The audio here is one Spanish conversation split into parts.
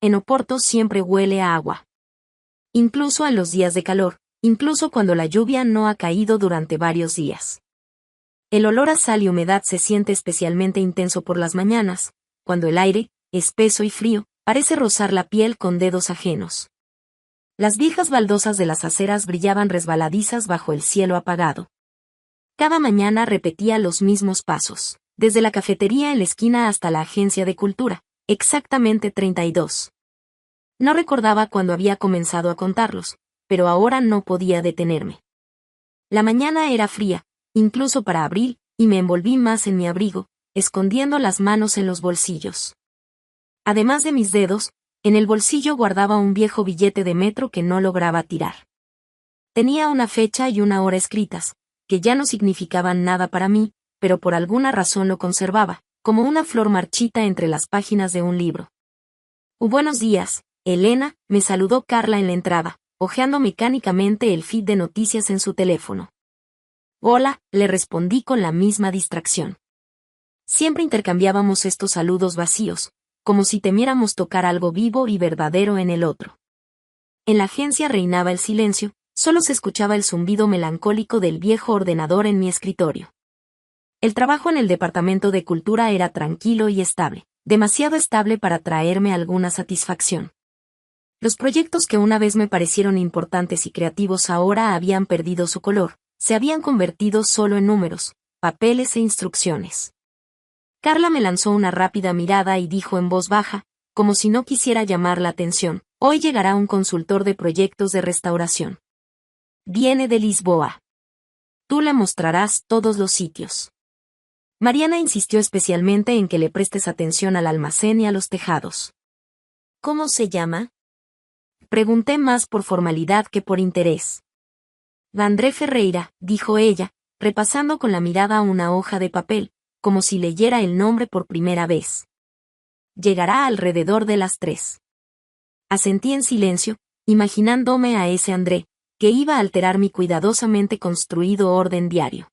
En Oporto siempre huele a agua. Incluso en los días de calor, incluso cuando la lluvia no ha caído durante varios días. El olor a sal y humedad se siente especialmente intenso por las mañanas, cuando el aire, espeso y frío, parece rozar la piel con dedos ajenos. Las viejas baldosas de las aceras brillaban resbaladizas bajo el cielo apagado. Cada mañana repetía los mismos pasos, desde la cafetería en la esquina hasta la agencia de cultura, exactamente 32. No recordaba cuándo había comenzado a contarlos, pero ahora no podía detenerme. La mañana era fría, incluso para abril, y me envolví más en mi abrigo, escondiendo las manos en los bolsillos. Además de mis dedos, en el bolsillo guardaba un viejo billete de metro que no lograba tirar. Tenía una fecha y una hora escritas, que ya no significaban nada para mí, pero por alguna razón lo conservaba, como una flor marchita entre las páginas de un libro. Buenos días, Elena, me saludó Carla en la entrada, hojeando mecánicamente el feed de noticias en su teléfono. Hola, le respondí con la misma distracción. Siempre intercambiábamos estos saludos vacíos, como si temiéramos tocar algo vivo y verdadero en el otro. En la agencia reinaba el silencio, solo se escuchaba el zumbido melancólico del viejo ordenador en mi escritorio. El trabajo en el departamento de cultura era tranquilo y estable, demasiado estable para traerme alguna satisfacción. Los proyectos que una vez me parecieron importantes y creativos ahora habían perdido su color, se habían convertido solo en números, papeles e instrucciones. Carla me lanzó una rápida mirada y dijo en voz baja, como si no quisiera llamar la atención, hoy llegará un consultor de proyectos de restauración. Viene de Lisboa. Tú le mostrarás todos los sitios. Mariana insistió especialmente en que le prestes atención al almacén y a los tejados. ¿Cómo se llama? Pregunté más por formalidad que por interés. André Ferreira, dijo ella, repasando con la mirada una hoja de papel, como si leyera el nombre por primera vez. Llegará alrededor de las 3. Asentí en silencio, imaginándome a ese André, que iba a alterar mi cuidadosamente construido orden diario.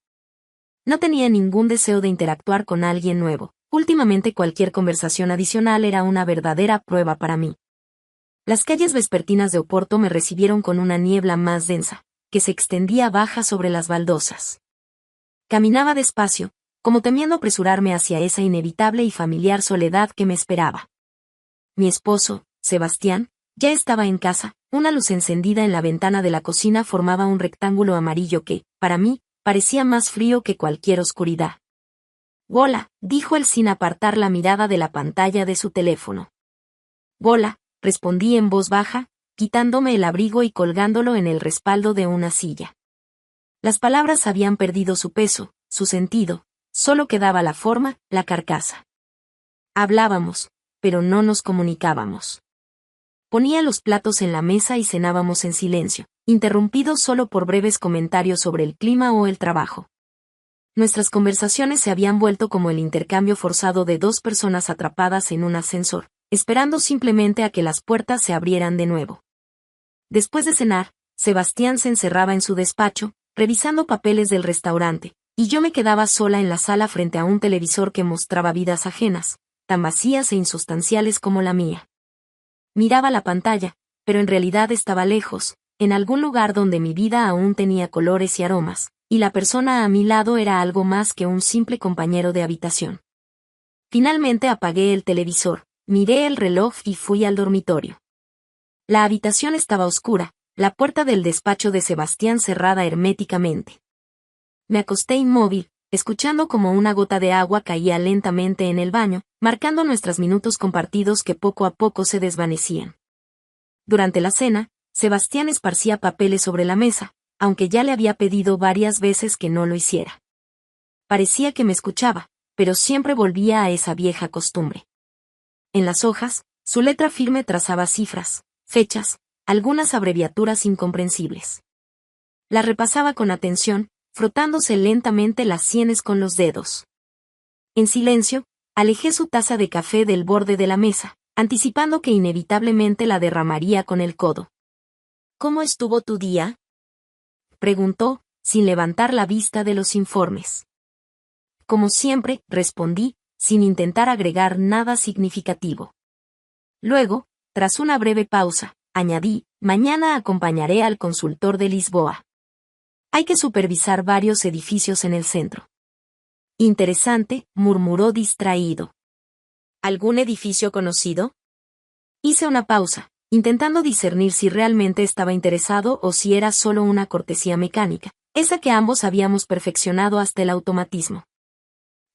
No tenía ningún deseo de interactuar con alguien nuevo. Últimamente cualquier conversación adicional era una verdadera prueba para mí. Las calles vespertinas de Oporto me recibieron con una niebla más densa, que se extendía baja sobre las baldosas. Caminaba despacio, como temiendo apresurarme hacia esa inevitable y familiar soledad que me esperaba. Mi esposo, Sebastián, ya estaba en casa, una luz encendida en la ventana de la cocina formaba un rectángulo amarillo que, para mí, parecía más frío que cualquier oscuridad. Hola, dijo él sin apartar la mirada de la pantalla de su teléfono. Hola, respondí en voz baja, quitándome el abrigo y colgándolo en el respaldo de una silla. Las palabras habían perdido su peso, su sentido, solo quedaba la forma, la carcasa. Hablábamos, pero no nos comunicábamos. Ponía los platos en la mesa y cenábamos en silencio, interrumpidos solo por breves comentarios sobre el clima o el trabajo. Nuestras conversaciones se habían vuelto como el intercambio forzado de dos personas atrapadas en un ascensor, esperando simplemente a que las puertas se abrieran de nuevo. Después de cenar, Sebastián se encerraba en su despacho, revisando papeles del restaurante, y yo me quedaba sola en la sala frente a un televisor que mostraba vidas ajenas, tan vacías e insustanciales como la mía. Miraba la pantalla, pero en realidad estaba lejos, en algún lugar donde mi vida aún tenía colores y aromas, y la persona a mi lado era algo más que un simple compañero de habitación. Finalmente apagué el televisor, miré el reloj y fui al dormitorio. La habitación estaba oscura, la puerta del despacho de Sebastián cerrada herméticamente. Me acosté inmóvil, escuchando como una gota de agua caía lentamente en el baño, marcando nuestros minutos compartidos que poco a poco se desvanecían. Durante la cena, Sebastián esparcía papeles sobre la mesa, aunque ya le había pedido varias veces que no lo hiciera. Parecía que me escuchaba, pero siempre volvía a esa vieja costumbre. En las hojas, su letra firme trazaba cifras, fechas, algunas abreviaturas incomprensibles. Las repasaba con atención, frotándose lentamente las sienes con los dedos. En silencio, alejé su taza de café del borde de la mesa, anticipando que inevitablemente la derramaría con el codo. ¿Cómo estuvo tu día?, preguntó, sin levantar la vista de los informes. Como siempre, respondí, sin intentar agregar nada significativo. Luego, Tras una breve pausa, añadí, mañana acompañaré al consultor de Lisboa. Hay que supervisar varios edificios en el centro. Interesante, murmuró distraído. ¿Algún edificio conocido? Hice una pausa, intentando discernir si realmente estaba interesado o si era solo una cortesía mecánica, esa que ambos habíamos perfeccionado hasta el automatismo.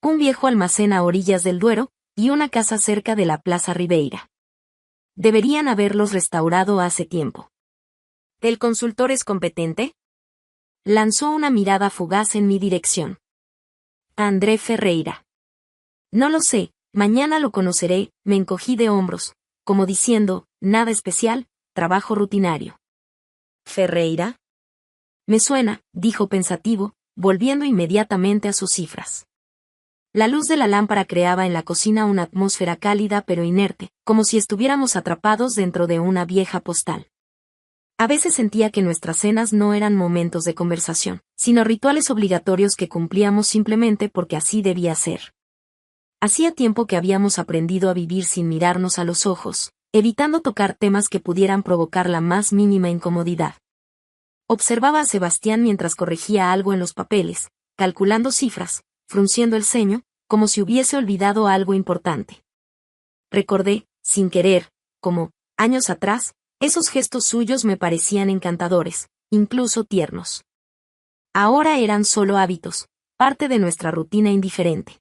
Un viejo almacén a orillas del Duero, y una casa cerca de la Plaza Ribeira. Deberían haberlos restaurado hace tiempo. ¿El consultor es competente? Lanzó una mirada fugaz en mi dirección. André Ferreira. No lo sé, mañana lo conoceré, me encogí de hombros, como diciendo, nada especial, trabajo rutinario. ¿Ferreira? Me suena, dijo pensativo, volviendo inmediatamente a sus cifras. La luz de la lámpara creaba en la cocina una atmósfera cálida pero inerte, como si estuviéramos atrapados dentro de una vieja postal. A veces sentía que nuestras cenas no eran momentos de conversación, sino rituales obligatorios que cumplíamos simplemente porque así debía ser. Hacía tiempo que habíamos aprendido a vivir sin mirarnos a los ojos, evitando tocar temas que pudieran provocar la más mínima incomodidad. Observaba a Sebastián mientras corregía algo en los papeles, calculando cifras, frunciendo el ceño, como si hubiese olvidado algo importante. Recordé, sin querer, como, años atrás, esos gestos suyos me parecían encantadores, incluso tiernos. Ahora eran solo hábitos, parte de nuestra rutina indiferente.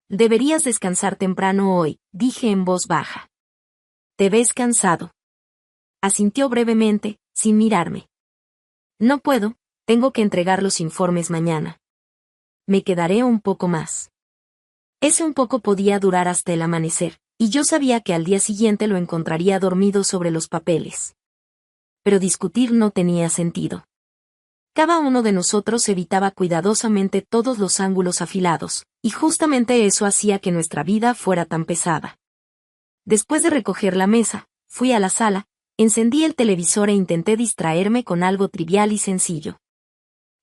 Deberías descansar temprano hoy, dije en voz baja. ¿Te ves cansado? Asintió brevemente, sin mirarme. No puedo, tengo que entregar los informes mañana. Me quedaré un poco más. Ese un poco podía durar hasta el amanecer, y yo sabía que al día siguiente lo encontraría dormido sobre los papeles. Pero discutir no tenía sentido. Cada uno de nosotros evitaba cuidadosamente todos los ángulos afilados, y justamente eso hacía que nuestra vida fuera tan pesada. Después de recoger la mesa, fui a la sala, encendí el televisor e intenté distraerme con algo trivial y sencillo.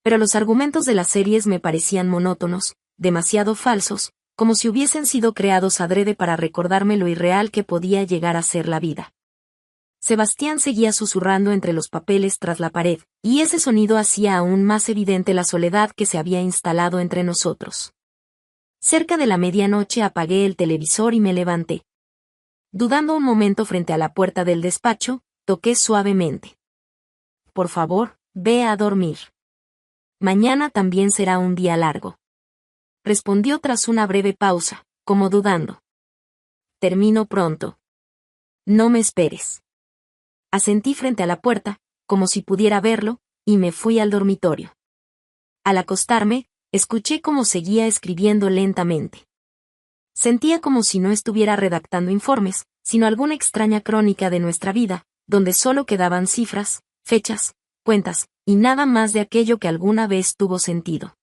Pero los argumentos de las series me parecían monótonos, demasiado falsos, como si hubiesen sido creados adrede para recordarme lo irreal que podía llegar a ser la vida. Sebastián seguía susurrando entre los papeles tras la pared, y ese sonido hacía aún más evidente la soledad que se había instalado entre nosotros. Cerca de la medianoche apagué el televisor y me levanté. Dudando un momento frente a la puerta del despacho, toqué suavemente. Por favor, ve a dormir. Mañana también será un día largo. Respondió tras una breve pausa, como dudando. Termino pronto. No me esperes. Asentí frente a la puerta, como si pudiera verlo, y me fui al dormitorio. Al acostarme, escuché cómo seguía escribiendo lentamente. Sentía como si no estuviera redactando informes, sino alguna extraña crónica de nuestra vida, donde solo quedaban cifras, fechas, cuentas, y nada más de aquello que alguna vez tuvo sentido.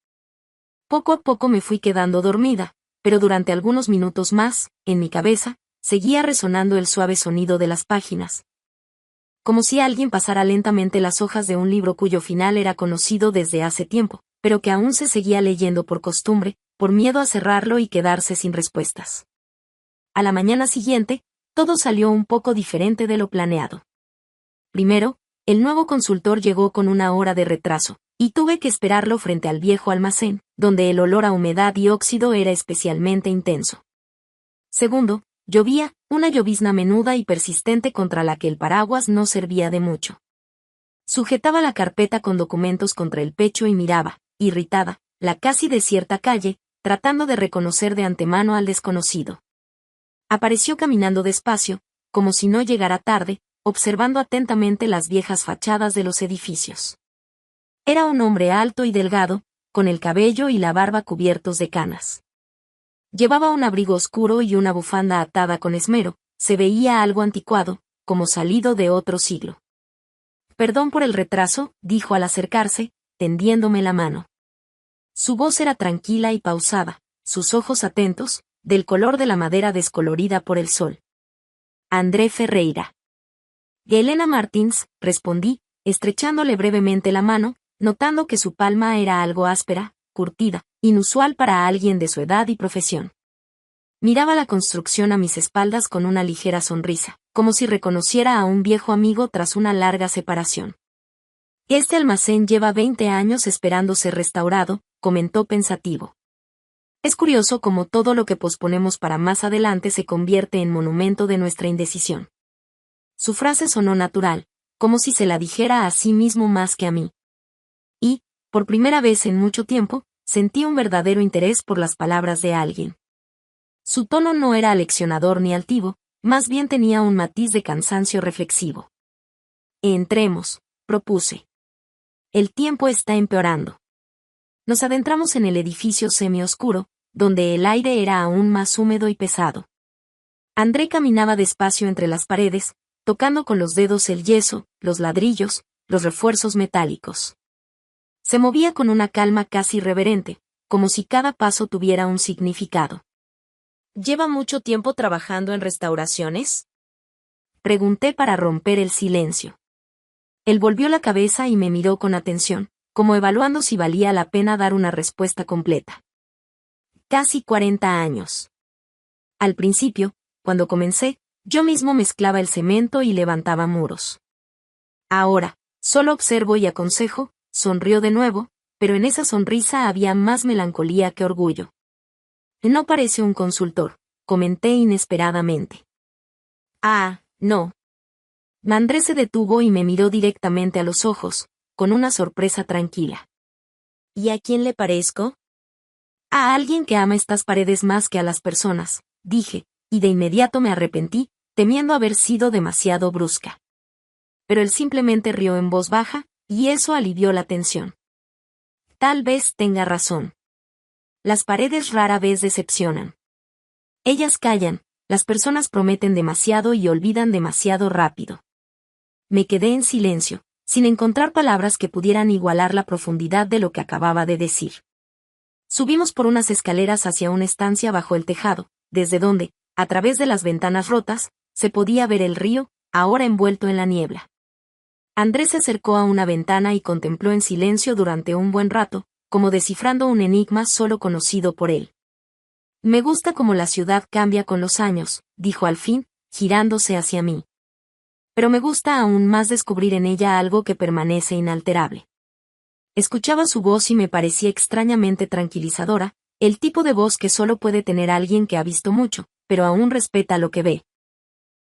Poco a poco me fui quedando dormida, pero durante algunos minutos más, en mi cabeza, seguía resonando el suave sonido de las páginas. Como si alguien pasara lentamente las hojas de un libro cuyo final era conocido desde hace tiempo, pero que aún se seguía leyendo por costumbre, por miedo a cerrarlo y quedarse sin respuestas. A la mañana siguiente, todo salió un poco diferente de lo planeado. Primero, el nuevo consultor llegó con una hora de retraso, y tuve que esperarlo frente al viejo almacén, donde el olor a humedad y óxido era especialmente intenso. Segundo, llovía, una llovizna menuda y persistente contra la que el paraguas no servía de mucho. Sujetaba la carpeta con documentos contra el pecho y miraba, irritada, la casi desierta calle, tratando de reconocer de antemano al desconocido. Apareció caminando despacio, como si no llegara tarde, observando atentamente las viejas fachadas de los edificios. Era un hombre alto y delgado, con el cabello y la barba cubiertos de canas. Llevaba un abrigo oscuro y una bufanda atada con esmero, se veía algo anticuado, como salido de otro siglo. Perdón por el retraso, dijo al acercarse, tendiéndome la mano. Su voz era tranquila y pausada, sus ojos atentos, del color de la madera descolorida por el sol. André Ferreira. Helena Martins, respondí, estrechándole brevemente la mano, notando que su palma era algo áspera, curtida, inusual para alguien de su edad y profesión. Miraba la construcción a mis espaldas con una ligera sonrisa, como si reconociera a un viejo amigo tras una larga separación. Este almacén lleva 20 años esperando ser restaurado, comentó pensativo. Es curioso cómo todo lo que posponemos para más adelante se convierte en monumento de nuestra indecisión. Su frase sonó natural, como si se la dijera a sí mismo más que a mí. Y, por primera vez en mucho tiempo, sentí un verdadero interés por las palabras de alguien. Su tono no era aleccionador ni altivo, más bien tenía un matiz de cansancio reflexivo. Entremos, propuse. El tiempo está empeorando. Nos adentramos en el edificio semioscuro, donde el aire era aún más húmedo y pesado. André caminaba despacio entre las paredes, tocando con los dedos el yeso, los ladrillos, los refuerzos metálicos. Se movía con una calma casi reverente, como si cada paso tuviera un significado. ¿Lleva mucho tiempo trabajando en restauraciones?, pregunté para romper el silencio. Él volvió la cabeza y me miró con atención, como evaluando si valía la pena dar una respuesta completa. Casi 40 años. Al principio, cuando comencé, yo mismo mezclaba el cemento y levantaba muros. Ahora, solo observo y aconsejo, sonrió de nuevo, pero en esa sonrisa había más melancolía que orgullo. No parece un consultor, comenté inesperadamente. Ah, no. André se detuvo y me miró directamente a los ojos, con una sorpresa tranquila. ¿Y a quién le parezco? A alguien que ama estas paredes más que a las personas, dije, y de inmediato me arrepentí, temiendo haber sido demasiado brusca. Pero él simplemente rió en voz baja, y eso alivió la tensión. Tal vez tenga razón. Las paredes rara vez decepcionan. Ellas callan, las personas prometen demasiado y olvidan demasiado rápido. Me quedé en silencio, sin encontrar palabras que pudieran igualar la profundidad de lo que acababa de decir. Subimos por unas escaleras hacia una estancia bajo el tejado, desde donde, a través de las ventanas rotas, se podía ver el río, ahora envuelto en la niebla. Andrés se acercó a una ventana y contempló en silencio durante un buen rato, como descifrando un enigma solo conocido por él. Me gusta cómo la ciudad cambia con los años, dijo al fin, girándose hacia mí. Pero me gusta aún más descubrir en ella algo que permanece inalterable. Escuchaba su voz y me parecía extrañamente tranquilizadora, el tipo de voz que solo puede tener alguien que ha visto mucho, pero aún respeta lo que ve.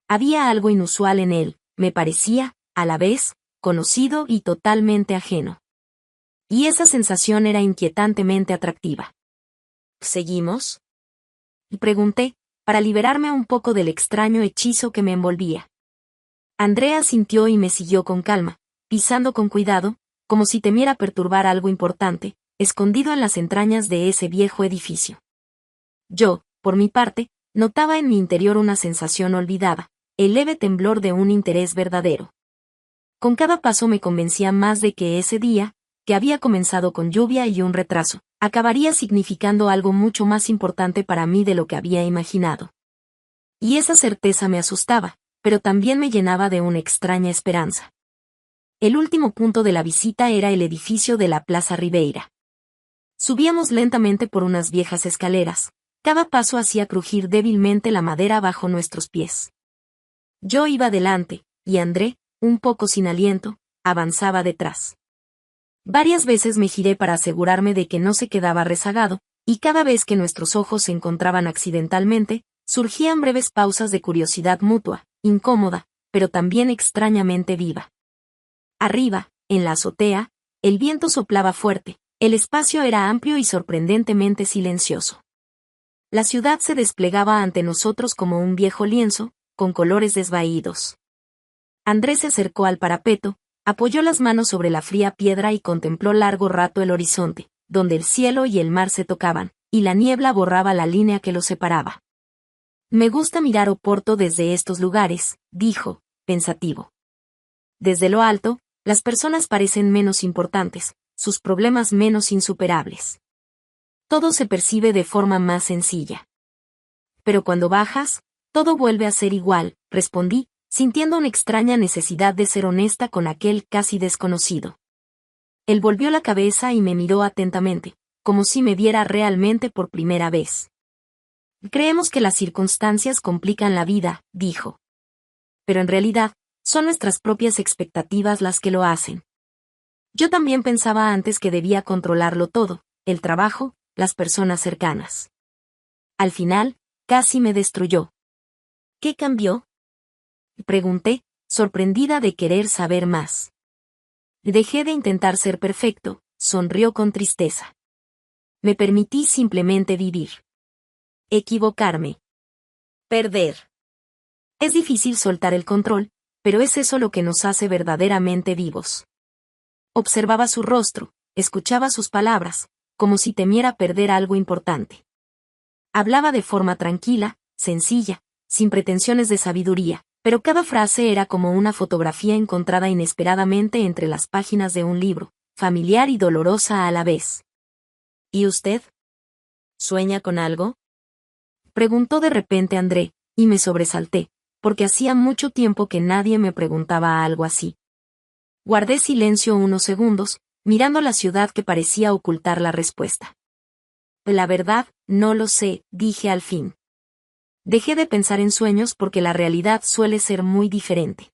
Había algo inusual en él, me parecía, a la vez, conocido y totalmente ajeno. Y esa sensación era inquietantemente atractiva. ¿Seguimos?, pregunté, para liberarme un poco del extraño hechizo que me envolvía. Andrea asintió y me siguió con calma, pisando con cuidado, como si temiera perturbar algo importante, escondido en las entrañas de ese viejo edificio. Yo, por mi parte, notaba en mi interior una sensación olvidada, el leve temblor de un interés verdadero. Con cada paso me convencía más de que ese día, que había comenzado con lluvia y un retraso, acabaría significando algo mucho más importante para mí de lo que había imaginado. Y esa certeza me asustaba, pero también me llenaba de una extraña esperanza. El último punto de la visita era el edificio de la Plaza Ribeira. Subíamos lentamente por unas viejas escaleras, cada paso hacía crujir débilmente la madera bajo nuestros pies. Yo iba delante, y André, un poco sin aliento, avanzaba detrás. Varias veces me giré para asegurarme de que no se quedaba rezagado, y cada vez que nuestros ojos se encontraban accidentalmente, surgían breves pausas de curiosidad mutua, incómoda, pero también extrañamente viva. Arriba, en la azotea, el viento soplaba fuerte, el espacio era amplio y sorprendentemente silencioso. La ciudad se desplegaba ante nosotros como un viejo lienzo, con colores desvaídos. Andrés se acercó al parapeto, apoyó las manos sobre la fría piedra y contempló largo rato el horizonte, donde el cielo y el mar se tocaban, y la niebla borraba la línea que los separaba. Me gusta mirar Oporto desde estos lugares, dijo, pensativo. Desde lo alto, las personas parecen menos importantes, sus problemas menos insuperables. Todo se percibe de forma más sencilla. Pero cuando bajas, todo vuelve a ser igual, respondí, sintiendo una extraña necesidad de ser honesta con aquel casi desconocido. Él volvió la cabeza y me miró atentamente, como si me viera realmente por primera vez. Creemos que las circunstancias complican la vida, dijo. pero en realidad, son nuestras propias expectativas las que lo hacen. Yo también pensaba antes que debía controlarlo todo, el trabajo, las personas cercanas. Al final, casi me destruyó. ¿Qué cambió? Pregunté, sorprendida de querer saber más. Dejé de intentar ser perfecto, sonrió con tristeza. Me permití simplemente vivir. Equivocarme. Perder. Es difícil soltar el control, pero es eso lo que nos hace verdaderamente vivos. Observaba su rostro, escuchaba sus palabras, como si temiera perder algo importante. Hablaba de forma tranquila, sencilla, sin pretensiones de sabiduría, pero cada frase era como una fotografía encontrada inesperadamente entre las páginas de un libro, familiar y dolorosa a la vez. ¿Y usted? ¿Sueña con algo? Preguntó de repente André, y me sobresalté, porque hacía mucho tiempo que nadie me preguntaba algo así. Guardé silencio unos segundos, mirando la ciudad que parecía ocultar la respuesta. La verdad, no lo sé, dije al fin. Dejé de pensar en sueños porque la realidad suele ser muy diferente.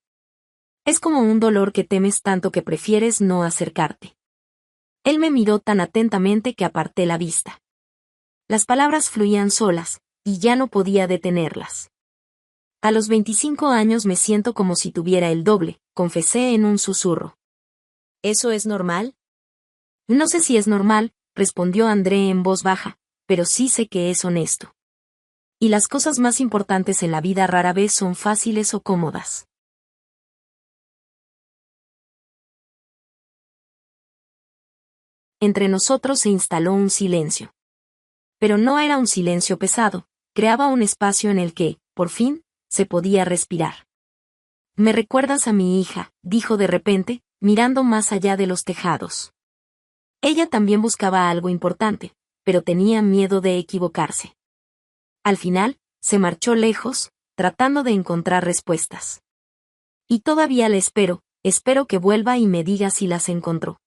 Es como un dolor que temes tanto que prefieres no acercarte. Él me miró tan atentamente que aparté la vista. Las palabras fluían solas, y ya no podía detenerlas. A los 25 años me siento como si tuviera el doble, confesé en un susurro. ¿Eso es normal? No sé si es normal, respondió André en voz baja, pero sí sé que es honesto. Y las cosas más importantes en la vida rara vez son fáciles o cómodas. Entre nosotros se instaló un silencio. Pero no era un silencio pesado, creaba un espacio en el que, por fin, se podía respirar. «Me recuerdas a mi hija», dijo de repente, mirando más allá de los tejados. Ella también buscaba algo importante, pero tenía miedo de equivocarse. Al final, se marchó lejos, tratando de encontrar respuestas. Y todavía le espero que vuelva y me diga si las encontró.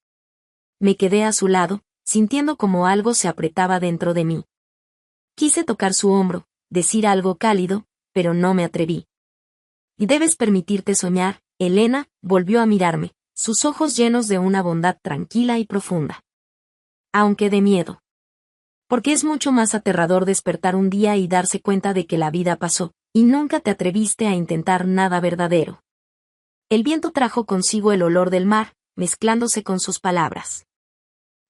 Me quedé a su lado, sintiendo como algo se apretaba dentro de mí. Quise tocar su hombro, decir algo cálido, pero no me atreví. Y debes permitirte soñar, Elena, volvió a mirarme, sus ojos llenos de una bondad tranquila y profunda. Aunque de miedo. Porque es mucho más aterrador despertar un día y darse cuenta de que la vida pasó, y nunca te atreviste a intentar nada verdadero. El viento trajo consigo el olor del mar, mezclándose con sus palabras.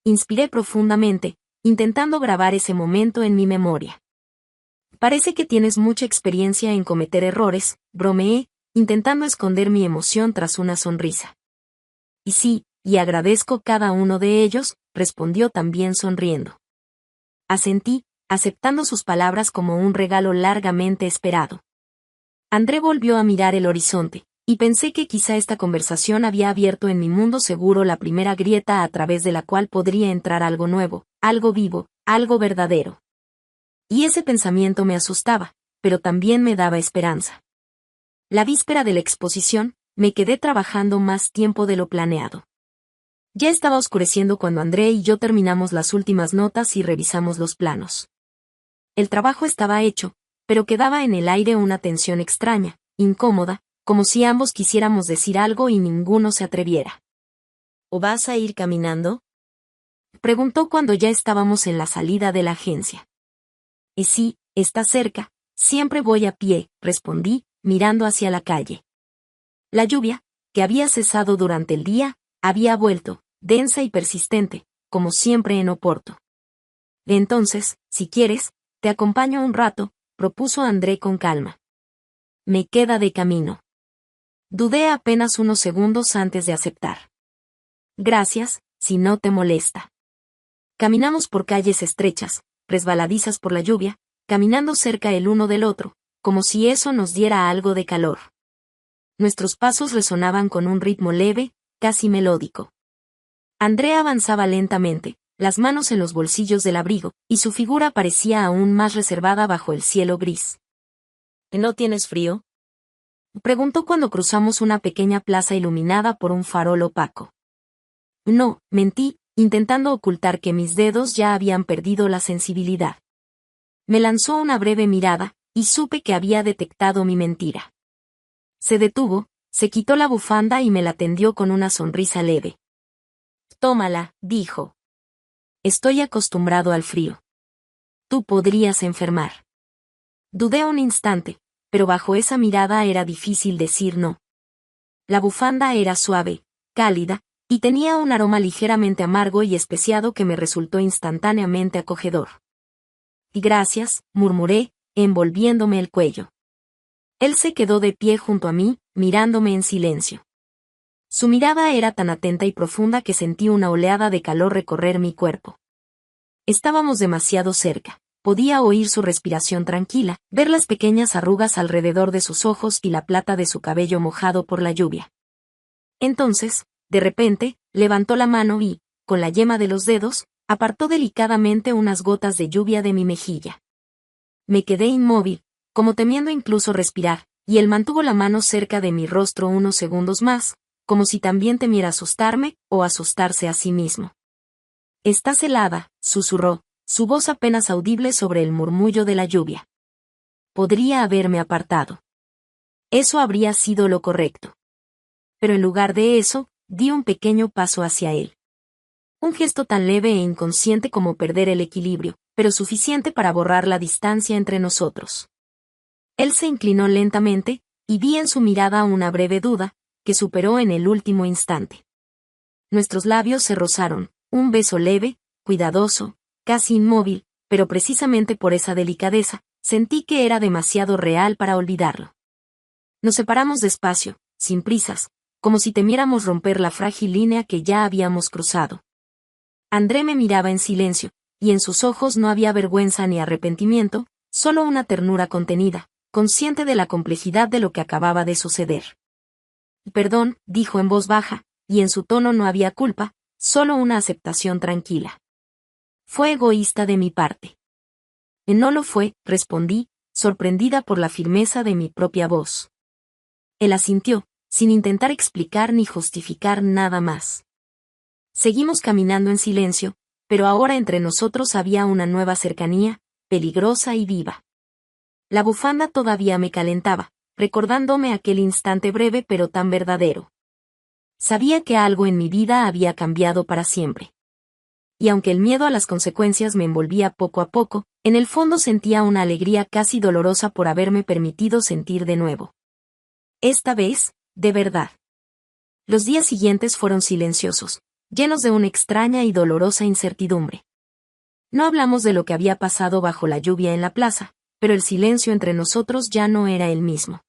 Inspiré profundamente, intentando grabar ese momento en mi memoria. Parece que tienes mucha experiencia en cometer errores, bromeé, intentando esconder mi emoción tras una sonrisa. Y sí, y agradezco cada uno de ellos, respondió también sonriendo. Asentí, aceptando sus palabras como un regalo largamente esperado. André volvió a mirar el horizonte, y pensé que quizá esta conversación había abierto en mi mundo seguro la primera grieta a través de la cual podría entrar algo nuevo, algo vivo, algo verdadero. Y ese pensamiento me asustaba, pero también me daba esperanza. La víspera de la exposición, me quedé trabajando más tiempo de lo planeado. Ya estaba oscureciendo cuando André y yo terminamos las últimas notas y revisamos los planos. El trabajo estaba hecho, pero quedaba en el aire una tensión extraña, incómoda, como si ambos quisiéramos decir algo y ninguno se atreviera. ¿O vas a ir caminando?, preguntó cuando ya estábamos en la salida de la agencia. Sí, está cerca, siempre voy a pie, respondí, mirando hacia la calle. La lluvia, que había cesado durante el día, había vuelto, densa y persistente, como siempre en Oporto. Entonces, si quieres, te acompaño un rato, propuso André con calma. Me queda de camino. Dudé apenas unos segundos antes de aceptar. Gracias, si no te molesta. Caminamos por calles estrechas, resbaladizas por la lluvia, caminando cerca el uno del otro, como si eso nos diera algo de calor. Nuestros pasos resonaban con un ritmo leve, casi melódico. André avanzaba lentamente, las manos en los bolsillos del abrigo, y su figura parecía aún más reservada bajo el cielo gris. ¿No tienes frío?, preguntó cuando cruzamos una pequeña plaza iluminada por un farol opaco. No, mentí, intentando ocultar que mis dedos ya habían perdido la sensibilidad. Me lanzó una breve mirada, y supe que había detectado mi mentira. Se detuvo, se quitó la bufanda y me la tendió con una sonrisa leve. Tómala, dijo. Estoy acostumbrado al frío. Tú podrías enfermar. Dudé un instante, pero bajo esa mirada era difícil decir no. La bufanda era suave, cálida, y tenía un aroma ligeramente amargo y especiado que me resultó instantáneamente acogedor. Gracias, murmuré, envolviéndome el cuello. Él se quedó de pie junto a mí, mirándome en silencio. Su mirada era tan atenta y profunda que sentí una oleada de calor recorrer mi cuerpo. Estábamos demasiado cerca. Podía oír su respiración tranquila, ver las pequeñas arrugas alrededor de sus ojos y la plata de su cabello mojado por la lluvia. Entonces, de repente, levantó la mano y, con la yema de los dedos, apartó delicadamente unas gotas de lluvia de mi mejilla. Me quedé inmóvil, como temiendo incluso respirar, y él mantuvo la mano cerca de mi rostro unos segundos más, como si también temiera asustarme o asustarse a sí mismo. «Estás helada», susurró, su voz apenas audible sobre el murmullo de la lluvia. Podría haberme apartado. Eso habría sido lo correcto. Pero en lugar de eso, di un pequeño paso hacia él. Un gesto tan leve e inconsciente como perder el equilibrio, pero suficiente para borrar la distancia entre nosotros. Él se inclinó lentamente, y vi en su mirada una breve duda, que superó en el último instante. Nuestros labios se rozaron, un beso leve, cuidadoso, casi inmóvil, pero precisamente por esa delicadeza, sentí que era demasiado real para olvidarlo. Nos separamos despacio, sin prisas, como si temiéramos romper la frágil línea que ya habíamos cruzado. André me miraba en silencio, y en sus ojos no había vergüenza ni arrepentimiento, solo una ternura contenida, consciente de la complejidad de lo que acababa de suceder. Perdón, dijo en voz baja, y en su tono no había culpa, solo una aceptación tranquila. Fue egoísta de mi parte. No lo fue, respondí, sorprendida por la firmeza de mi propia voz. Él asintió, sin intentar explicar ni justificar nada más. Seguimos caminando en silencio, pero ahora entre nosotros había una nueva cercanía, peligrosa y viva. La bufanda todavía me calentaba, recordándome aquel instante breve pero tan verdadero. Sabía que algo en mi vida había cambiado para siempre. Y aunque el miedo a las consecuencias me envolvía poco a poco, en el fondo sentía una alegría casi dolorosa por haberme permitido sentir de nuevo. Esta vez, de verdad. Los días siguientes fueron silenciosos, llenos de una extraña y dolorosa incertidumbre. No hablamos de lo que había pasado bajo la lluvia en la plaza, pero el silencio entre nosotros ya no era el mismo.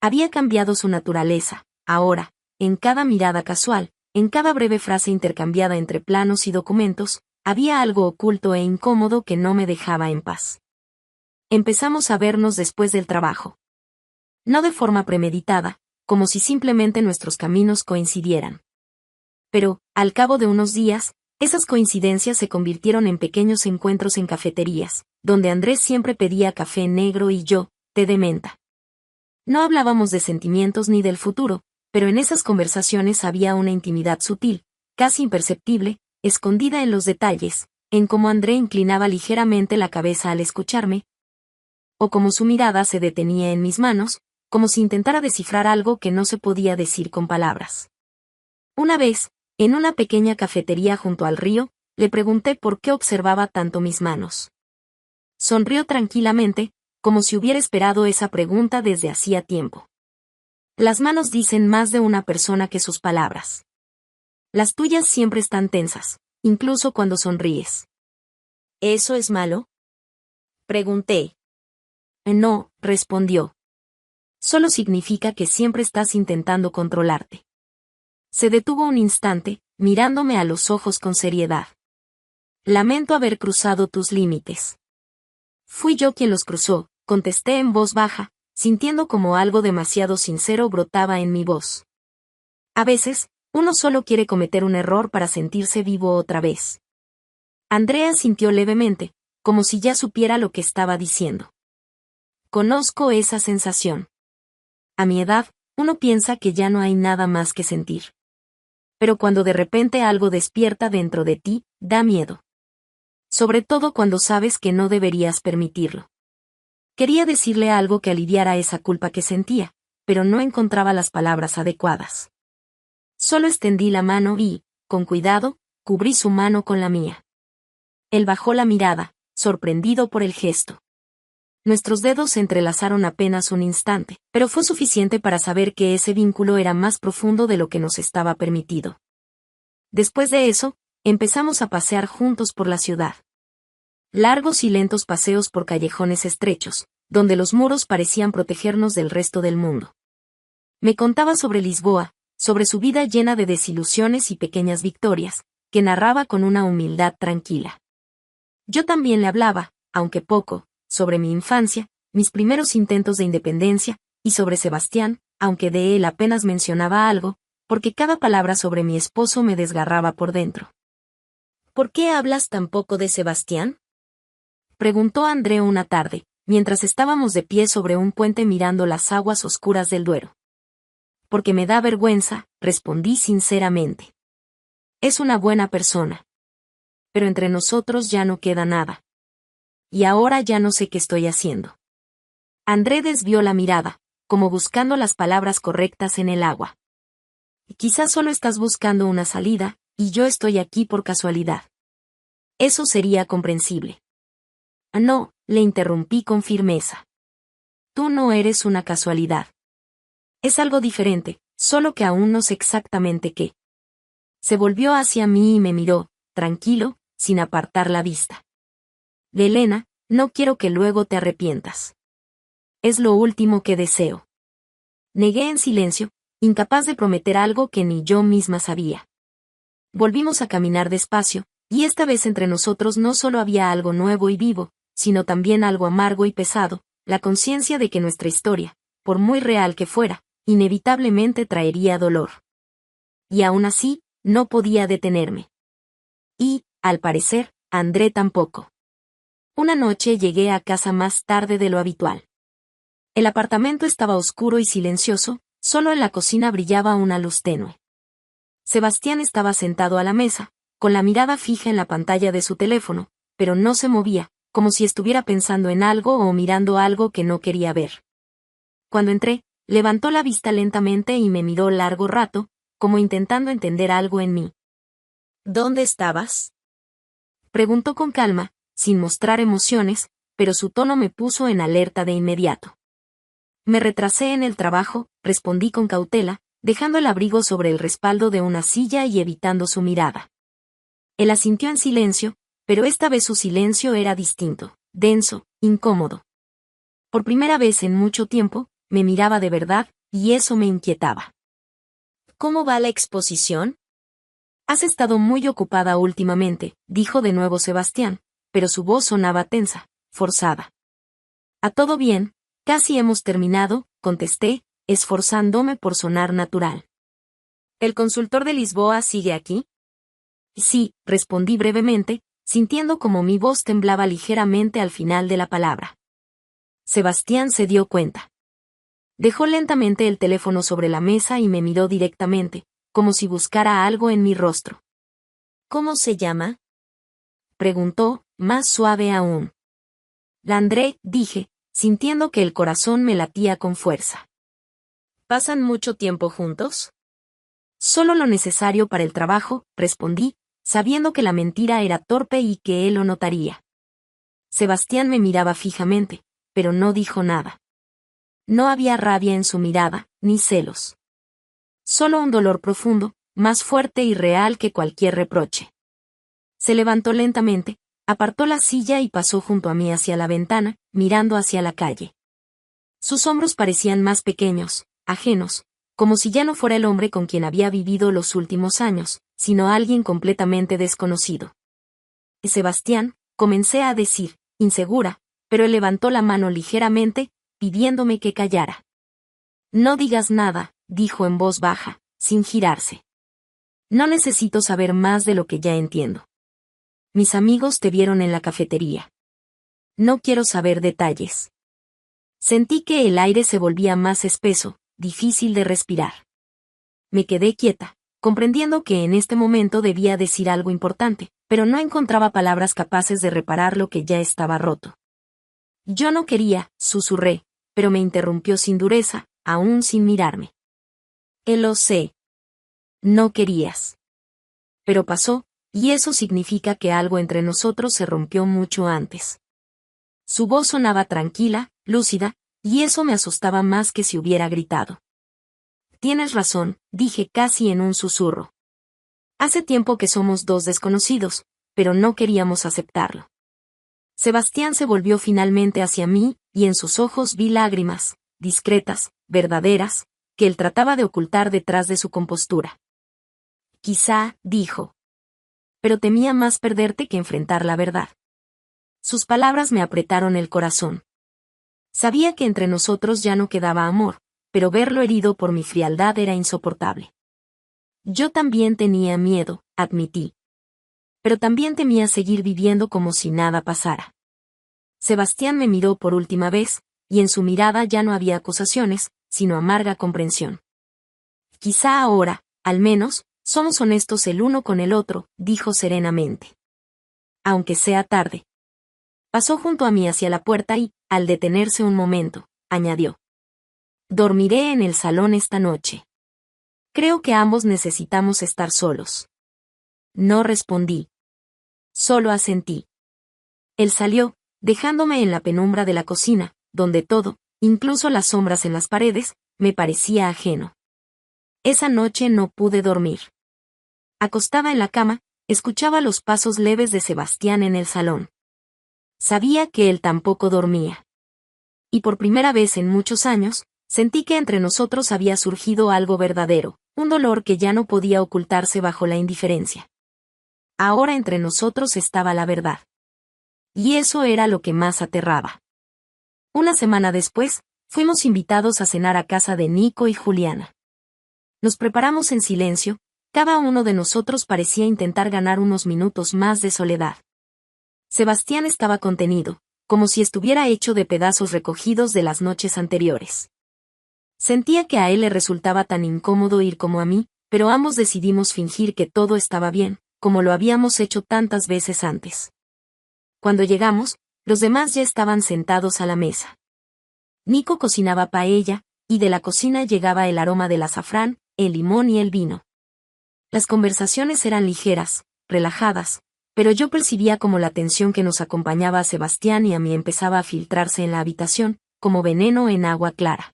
Había cambiado su naturaleza, ahora, en cada mirada casual, en cada breve frase intercambiada entre planos y documentos, había algo oculto e incómodo que no me dejaba en paz. Empezamos a vernos después del trabajo. No de forma premeditada, como si simplemente nuestros caminos coincidieran. Pero, al cabo de unos días, esas coincidencias se convirtieron en pequeños encuentros en cafeterías, donde Andrés siempre pedía café negro y yo, té de menta. No hablábamos de sentimientos ni del futuro, pero en esas conversaciones había una intimidad sutil, casi imperceptible, escondida en los detalles, en cómo André inclinaba ligeramente la cabeza al escucharme, o cómo su mirada se detenía en mis manos, como si intentara descifrar algo que no se podía decir con palabras. Una vez, en una pequeña cafetería junto al río, le pregunté por qué observaba tanto mis manos. Sonrió tranquilamente, como si hubiera esperado esa pregunta desde hacía tiempo. Las manos dicen más de una persona que sus palabras. Las tuyas siempre están tensas, incluso cuando sonríes. ¿Eso es malo?, pregunté. No, respondió. Solo significa que siempre estás intentando controlarte. Se detuvo un instante, mirándome a los ojos con seriedad. Lamento haber cruzado tus límites. Fui yo quien los cruzó, contesté en voz baja, sintiendo como algo demasiado sincero brotaba en mi voz. A veces, uno solo quiere cometer un error para sentirse vivo otra vez. Andrea sintió levemente, como si ya supiera lo que estaba diciendo. Conozco esa sensación. A mi edad, uno piensa que ya no hay nada más que sentir. Pero cuando de repente algo despierta dentro de ti, da miedo. Sobre todo cuando sabes que no deberías permitirlo. Quería decirle algo que aliviara esa culpa que sentía, pero no encontraba las palabras adecuadas. Solo extendí la mano y, con cuidado, cubrí su mano con la mía. Él bajó la mirada, sorprendido por el gesto. Nuestros dedos se entrelazaron apenas un instante, pero fue suficiente para saber que ese vínculo era más profundo de lo que nos estaba permitido. Después de eso, empezamos a pasear juntos por la ciudad. Largos y lentos paseos por callejones estrechos, donde los muros parecían protegernos del resto del mundo. Me contaba sobre Lisboa, sobre su vida llena de desilusiones y pequeñas victorias, que narraba con una humildad tranquila. Yo también le hablaba, aunque poco, sobre mi infancia, mis primeros intentos de independencia, y sobre Sebastián, aunque de él apenas mencionaba algo, porque cada palabra sobre mi esposo me desgarraba por dentro. ¿Por qué hablas tan poco de Sebastián?, preguntó André una tarde, mientras estábamos de pie sobre un puente mirando las aguas oscuras del Duero. Porque me da vergüenza, respondí sinceramente. Es una buena persona. Pero entre nosotros ya no queda nada. Y ahora ya no sé qué estoy haciendo. André desvió la mirada, como buscando las palabras correctas en el agua. Quizás solo estás buscando una salida, y yo estoy aquí por casualidad. Eso sería comprensible. No, le interrumpí con firmeza. Tú no eres una casualidad. Es algo diferente, solo que aún no sé exactamente qué. Se volvió hacia mí y me miró, tranquilo, sin apartar la vista. Elena, no quiero que luego te arrepientas. Es lo último que deseo. Negué en silencio, incapaz de prometer algo que ni yo misma sabía. Volvimos a caminar despacio, y esta vez entre nosotros no solo había algo nuevo y vivo, sino también algo amargo y pesado, la conciencia de que nuestra historia, por muy real que fuera, inevitablemente traería dolor. Y aún así, no podía detenerme. Y, al parecer, André tampoco. Una noche llegué a casa más tarde de lo habitual. El apartamento estaba oscuro y silencioso, solo en la cocina brillaba una luz tenue. Sebastián estaba sentado a la mesa, con la mirada fija en la pantalla de su teléfono, pero no se movía, como si estuviera pensando en algo o mirando algo que no quería ver. Cuando entré, levantó la vista lentamente y me miró largo rato, como intentando entender algo en mí. ¿Dónde estabas?, preguntó con calma, sin mostrar emociones, pero su tono me puso en alerta de inmediato. Me retrasé en el trabajo, respondí con cautela, dejando el abrigo sobre el respaldo de una silla y evitando su mirada. Él asintió en silencio, pero esta vez su silencio era distinto, denso, incómodo. Por primera vez en mucho tiempo, me miraba de verdad, y eso me inquietaba. ¿Cómo va la exposición? Has estado muy ocupada últimamente, dijo de nuevo Sebastián, pero su voz sonaba tensa, forzada. A todo bien, casi hemos terminado, contesté, esforzándome por sonar natural. ¿El consultor de Lisboa sigue aquí? Sí, respondí brevemente, sintiendo como mi voz temblaba ligeramente al final de la palabra. Sebastián se dio cuenta. Dejó lentamente el teléfono sobre la mesa y me miró directamente, como si buscara algo en mi rostro. ¿Cómo se llama?, preguntó, más suave aún. André, dije, sintiendo que el corazón me latía con fuerza. ¿Pasan mucho tiempo juntos? Solo lo necesario para el trabajo, respondí, sabiendo que la mentira era torpe y que él lo notaría. Sebastián me miraba fijamente, pero no dijo nada. No había rabia en su mirada, ni celos. Solo un dolor profundo, más fuerte y real que cualquier reproche. Se levantó lentamente, apartó la silla y pasó junto a mí hacia la ventana, mirando hacia la calle. Sus hombros parecían más pequeños, ajenos, como si ya no fuera el hombre con quien había vivido los últimos años, sino alguien completamente desconocido. Sebastián, comencé a decir, insegura, pero él levantó la mano ligeramente, pidiéndome que callara. No digas nada, dijo en voz baja, sin girarse. No necesito saber más de lo que ya entiendo. Mis amigos te vieron en la cafetería. No quiero saber detalles. Sentí que el aire se volvía más espeso, difícil de respirar. Me quedé quieta, comprendiendo que en este momento debía decir algo importante, pero no encontraba palabras capaces de reparar lo que ya estaba roto. Yo no quería, susurré, pero me interrumpió sin dureza, aún sin mirarme. Lo sé. No querías. Pero pasó, y eso significa que algo entre nosotros se rompió mucho antes. Su voz sonaba tranquila, lúcida, y eso me asustaba más que si hubiera gritado. Tienes razón, dije casi en un susurro. Hace tiempo que somos dos desconocidos, pero no queríamos aceptarlo. Sebastián se volvió finalmente hacia mí, y en sus ojos vi lágrimas, discretas, verdaderas, que él trataba de ocultar detrás de su compostura. Quizá, dijo. Pero temía más perderte que enfrentar la verdad. Sus palabras me apretaron el corazón. Sabía que entre nosotros ya no quedaba amor, pero verlo herido por mi frialdad era insoportable. Yo también tenía miedo, admití. Pero también temía seguir viviendo como si nada pasara. Sebastián me miró por última vez, y en su mirada ya no había acusaciones, sino amarga comprensión. Quizá ahora, al menos, somos honestos el uno con el otro, dijo serenamente. Aunque sea tarde. Pasó junto a mí hacia la puerta y, al detenerse un momento, añadió. Dormiré en el salón esta noche. Creo que ambos necesitamos estar solos. No respondí. Solo asentí. Él salió, dejándome en la penumbra de la cocina, donde todo, incluso las sombras en las paredes, me parecía ajeno. Esa noche no pude dormir. Acostada en la cama, escuchaba los pasos leves de Sebastián en el salón. Sabía que él tampoco dormía. Y por primera vez en muchos años, sentí que entre nosotros había surgido algo verdadero, un dolor que ya no podía ocultarse bajo la indiferencia. Ahora entre nosotros estaba la verdad. Y eso era lo que más aterraba. Una semana después, fuimos invitados a cenar a casa de Nico y Juliana. Nos preparamos en silencio, cada uno de nosotros parecía intentar ganar unos minutos más de soledad. Sebastián estaba contenido, como si estuviera hecho de pedazos recogidos de las noches anteriores. Sentía que a él le resultaba tan incómodo ir como a mí, pero ambos decidimos fingir que todo estaba bien, como lo habíamos hecho tantas veces antes. Cuando llegamos, los demás ya estaban sentados a la mesa. Nico cocinaba paella, y de la cocina llegaba el aroma del azafrán, el limón y el vino. Las conversaciones eran ligeras, relajadas, pero yo percibía como la tensión que nos acompañaba a Sebastián y a mí empezaba a filtrarse en la habitación, como veneno en agua clara.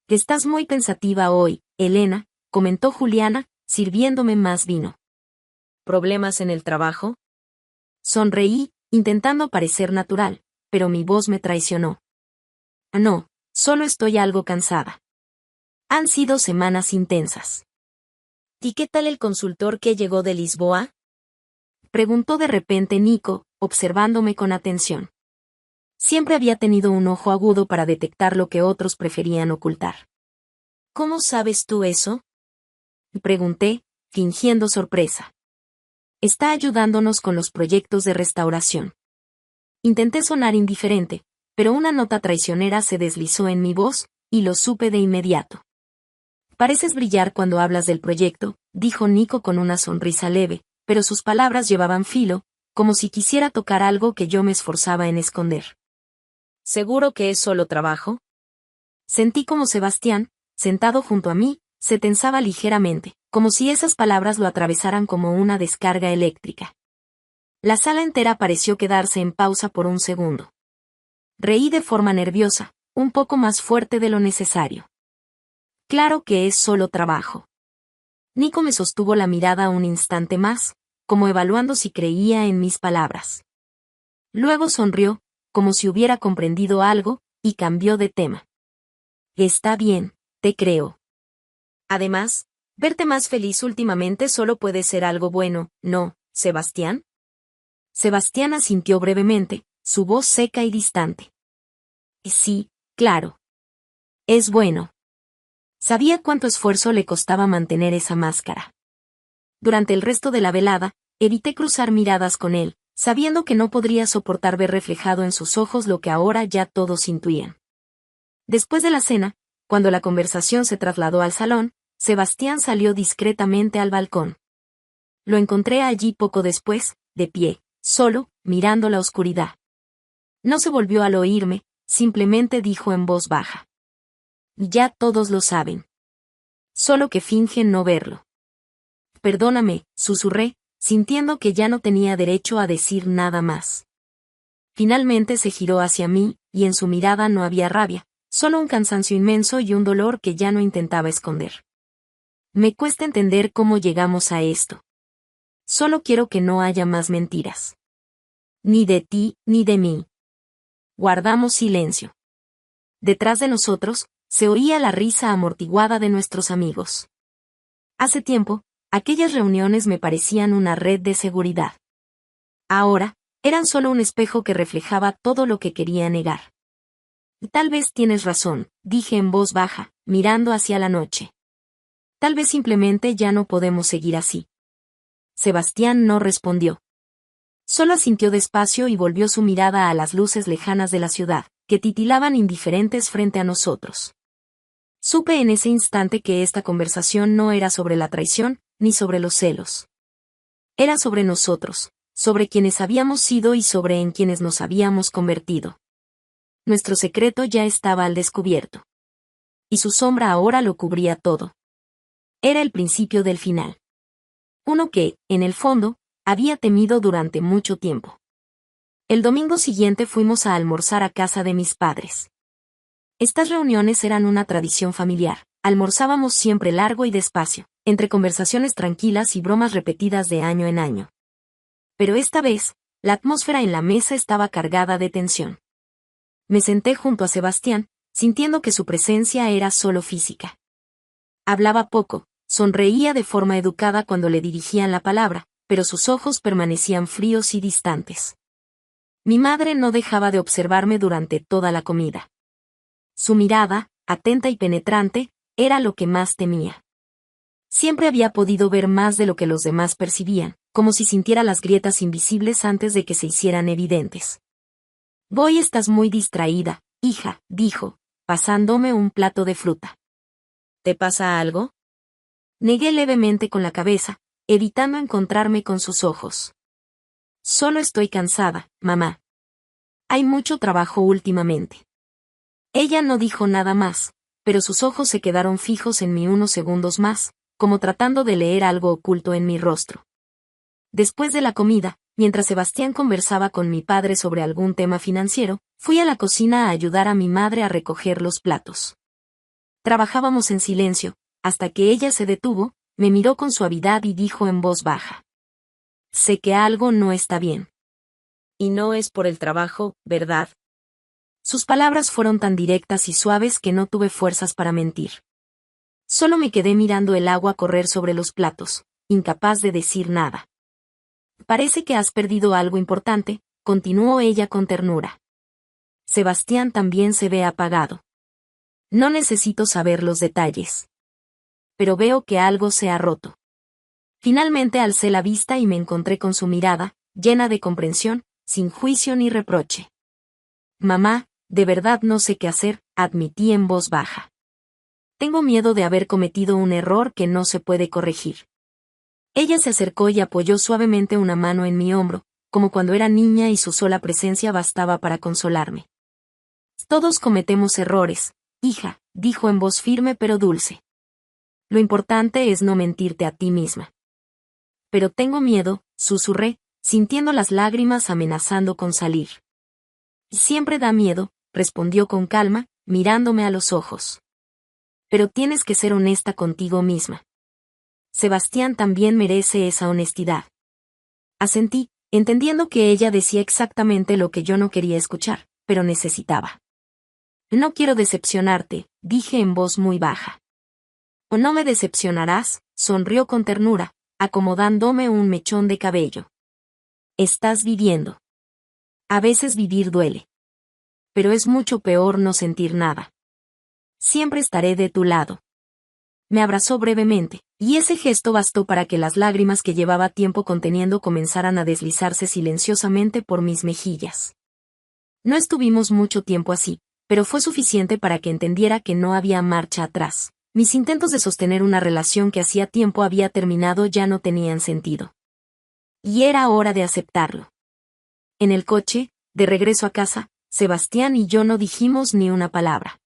Estás muy pensativa hoy, Elena, comentó Juliana, sirviéndome más vino. ¿Problemas en el trabajo? Sonreí, intentando parecer natural, pero mi voz me traicionó. No, solo estoy algo cansada. Han sido semanas intensas. ¿Y qué tal el consultor que llegó de Lisboa? Preguntó de repente Nico, observándome con atención. Siempre había tenido un ojo agudo para detectar lo que otros preferían ocultar. ¿Cómo sabes tú eso? Pregunté, fingiendo sorpresa. Está ayudándonos con los proyectos de restauración. Intenté sonar indiferente, pero una nota traicionera se deslizó en mi voz, y lo supe de inmediato. Pareces brillar cuando hablas del proyecto, dijo Nico con una sonrisa leve, pero sus palabras llevaban filo, como si quisiera tocar algo que yo me esforzaba en esconder. ¿Seguro que es solo trabajo? Sentí como Sebastián, sentado junto a mí, se tensaba ligeramente, como si esas palabras lo atravesaran como una descarga eléctrica. La sala entera pareció quedarse en pausa por un segundo. Reí de forma nerviosa, un poco más fuerte de lo necesario. Claro que es solo trabajo. Nico me sostuvo la mirada un instante más, como evaluando si creía en mis palabras. Luego sonrió, como si hubiera comprendido algo, y cambió de tema. Está bien, te creo. Además, verte más feliz últimamente solo puede ser algo bueno, ¿no, Sebastián? Sebastián asintió brevemente, su voz seca y distante. Sí, claro. Es bueno. Sabía cuánto esfuerzo le costaba mantener esa máscara. Durante el resto de la velada, evité cruzar miradas con él, sabiendo que no podría soportar ver reflejado en sus ojos lo que ahora ya todos intuían. Después de la cena, cuando la conversación se trasladó al salón, Sebastián salió discretamente al balcón. Lo encontré allí poco después, de pie, solo, mirando la oscuridad. No se volvió al oírme, simplemente dijo en voz baja. Ya todos lo saben. Solo que fingen no verlo. Perdóname, susurré, sintiendo que ya no tenía derecho a decir nada más. Finalmente se giró hacia mí, y en su mirada no había rabia, solo un cansancio inmenso y un dolor que ya no intentaba esconder. Me cuesta entender cómo llegamos a esto. Solo quiero que no haya más mentiras. Ni de ti, ni de mí. Guardamos silencio. Detrás de nosotros, se oía la risa amortiguada de nuestros amigos. Hace tiempo, aquellas reuniones me parecían una red de seguridad. Ahora, eran solo un espejo que reflejaba todo lo que quería negar. Tal vez tienes razón, dije en voz baja, mirando hacia la noche. Tal vez simplemente ya no podemos seguir así. Sebastián no respondió. Solo asintió despacio y volvió su mirada a las luces lejanas de la ciudad, que titilaban indiferentes frente a nosotros. Supe en ese instante que esta conversación no era sobre la traición, ni sobre los celos. Era sobre nosotros, sobre quienes habíamos sido y sobre en quienes nos habíamos convertido. Nuestro secreto ya estaba al descubierto. Y su sombra ahora lo cubría todo. Era el principio del final. Uno que, en el fondo, había temido durante mucho tiempo. El domingo siguiente fuimos a almorzar a casa de mis padres. Estas reuniones eran una tradición familiar. Almorzábamos siempre largo y despacio, entre conversaciones tranquilas y bromas repetidas de año en año. Pero esta vez, la atmósfera en la mesa estaba cargada de tensión. Me senté junto a Sebastián, sintiendo que su presencia era solo física. Hablaba poco, sonreía de forma educada cuando le dirigían la palabra, pero sus ojos permanecían fríos y distantes. Mi madre no dejaba de observarme durante toda la comida. Su mirada, atenta y penetrante, era lo que más temía. Siempre había podido ver más de lo que los demás percibían, como si sintiera las grietas invisibles antes de que se hicieran evidentes. «Voy, estás muy distraída, hija», dijo, pasándome un plato de fruta. «¿Te pasa algo?». Negué levemente con la cabeza, evitando encontrarme con sus ojos. «Solo estoy cansada, mamá. Hay mucho trabajo últimamente». Ella no dijo nada más, pero sus ojos se quedaron fijos en mí unos segundos más, como tratando de leer algo oculto en mi rostro. Después de la comida, mientras Sebastián conversaba con mi padre sobre algún tema financiero, fui a la cocina a ayudar a mi madre a recoger los platos. Trabajábamos en silencio, hasta que ella se detuvo, me miró con suavidad y dijo en voz baja: «Sé que algo no está bien. Y no es por el trabajo, ¿verdad?». Sus palabras fueron tan directas y suaves que no tuve fuerzas para mentir. Solo me quedé mirando el agua correr sobre los platos, incapaz de decir nada. «Parece que has perdido algo importante», continuó ella con ternura. «Sebastián también se ve apagado. No necesito saber los detalles. Pero veo que algo se ha roto». Finalmente alcé la vista y me encontré con su mirada, llena de comprensión, sin juicio ni reproche. «Mamá, de verdad no sé qué hacer», admití en voz baja. «Tengo miedo de haber cometido un error que no se puede corregir». Ella se acercó y apoyó suavemente una mano en mi hombro, como cuando era niña y su sola presencia bastaba para consolarme. «Todos cometemos errores, hija», dijo en voz firme pero dulce. «Lo importante es no mentirte a ti misma». «Pero tengo miedo», susurré, sintiendo las lágrimas amenazando con salir. «Siempre da miedo», respondió con calma, mirándome a los ojos. «Pero tienes que ser honesta contigo misma. Sebastián también merece esa honestidad». Asentí, entendiendo que ella decía exactamente lo que yo no quería escuchar, pero necesitaba. «No quiero decepcionarte», dije en voz muy baja. «O no me decepcionarás», sonrió con ternura, acomodándome un mechón de cabello. «Estás viviendo. A veces vivir duele. Pero es mucho peor no sentir nada. Siempre estaré de tu lado». Me abrazó brevemente, y ese gesto bastó para que las lágrimas que llevaba tiempo conteniendo comenzaran a deslizarse silenciosamente por mis mejillas. No estuvimos mucho tiempo así, pero fue suficiente para que entendiera que no había marcha atrás. Mis intentos de sostener una relación que hacía tiempo había terminado ya no tenían sentido. Y era hora de aceptarlo. En el coche, de regreso a casa, Sebastián y yo no dijimos ni una palabra.